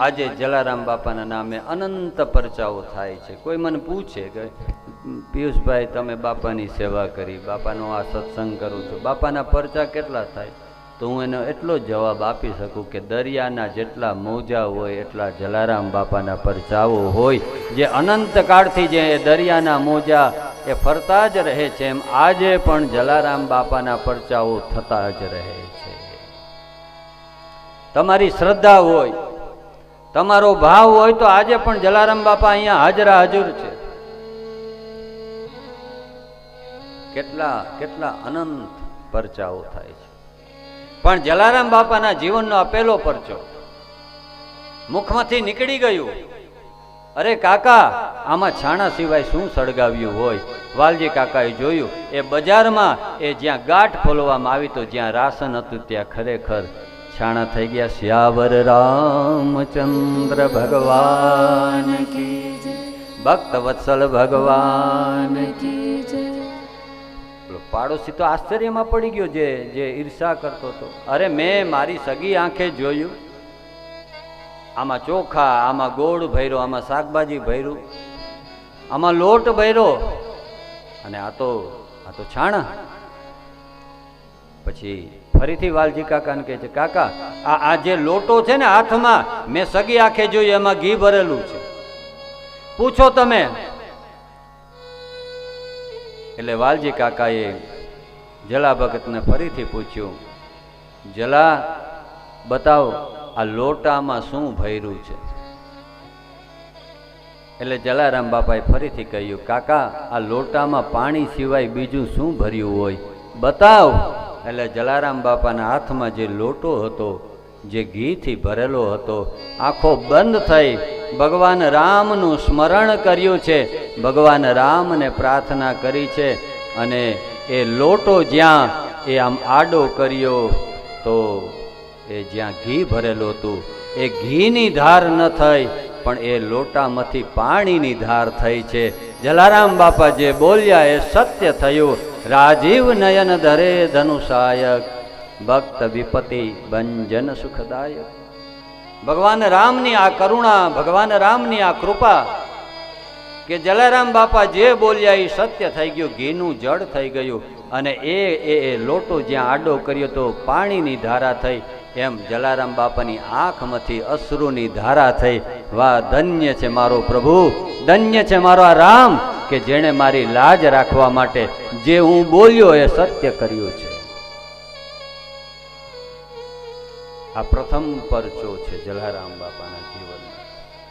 આજે જલારામ બાપાના નામે અનંત પરચાઓ થાય છે. કોઈ મને પૂછે કે પિયુષભાઈ તમે બાપાની સેવા કરી, બાપાનો આ સત્સંગ કરું છું, બાપાના પરચા કેટલા થાય? તો હું એનો એટલો જ જવાબ આપી શકું કે દરિયાના જેટલા મોજા હોય એટલા જલારામ બાપાના પરચાઓ હોય. જે અનંત કાળથી જે દરિયાના મોજા એ ફરતા જ રહે છે, એમ આજે પણ જલારામ બાપાના પરચાઓ થતા જ રહે છે. તમારી શ્રદ્ધા હોય, તમારો ભાવ હોય તો આજે પણ જલારામ બાપા અહીંયા હાજરા હજુર છે. કેટલા કેટલા અનંત પરચાઓ થાય છે. પણ જલારામ બાપાના જીવનનો આ પહેલો પરચો મુખમાંથી નીકળી ગયું. અરે કાકા, આમાં છાણા સિવાય શું સળગાવ્યું હોય? વાલજી કાકાએ જોયું એ બજારમાં એ જ્યાં ગાંઠ ખોલવામાં આવી તો જ્યાં રાશન હતું ત્યાં ખરેખર છાણા થઈ ગયા. શ્યાવર રામચંદ્ર ભગવાન કી જય, ભક્ત વત્સલ ભગવાન કી જય. પાડોશી તો આશ્ચર્યમાં પડી ગયો, જે ઈર્ષા કરતો હતો. અરે મેં મારી સગી આંખે જોયું, આમાં ચોખા, આમાં ગોળ ભર્યો, આમાં શાકભાજી ભર્યું, આમાં લોટ ભર્યો, અને આ તો છાણા. પછી ફરીથી વાલજી કાકાને કહે છે, કાકા આ જે લોટો છે ને હાથમાં, મેં સગી આંખે જોયું, એમાં ઘી ભરેલું છે, પૂછો તમે. એટલે વાલજી કાકાએ જલા ભગતને ફરીથી પૂછ્યું, જલા બતાવો આ લોટામાં શું ભર્યું છે? એટલે જલારામ બાપાએ ફરીથી કહ્યું, કાકા આ લોટામાં પાણી સિવાય બીજું શું ભર્યું હોય, બતાવ. એટલે જલારામ બાપાના હાથમાં જે લોટો હતો, જે ઘીથી ભરેલો હતો, આંખો બંધ થઈ ભગવાન રામનું સ્મરણ કર્યું છે, ભગવાન રામને પ્રાર્થના કરી છે. અને એ લોટો જ્યાં એ આમ આડો કર્યો તો એ જ્યાં ઘી ભરેલું હતું એ ઘીની ધાર ન થઈ, પણ એ લોટામાંથી પાણીની ધાર થઈ છે. જલારામ બાપા જે બોલ્યા એ સત્ય થયું. રાજીવ નયન ધરે ધનુષાયક, ભક્ત વિપતિ ભંજન સુખદાયક. ભગવાન રામની આ કરુણા, ભગવાન રામની આ કૃપા કે જલારામ બાપા જે બોલ્યા એ સત્ય થઈ ગયું, ઘીનું જળ થઈ ગયું. અને એ લોટો જ્યાં આડો કર્યો તો પાણીની ધારા થઈ. એમ જલારામ બાપાની આંખમાંથી અશ્રુની ધારા થઈ. વાહ, ધન્ય છે મારો પ્રભુ, ધન્ય છે મારો આ રામ કે જેણે મારી લાજ રાખવા માટે જે હું બોલ્યો એ સત્ય કર્યું છે. આ પ્રથમ પરચો છે જલારામ બાપાના જીવનમાં.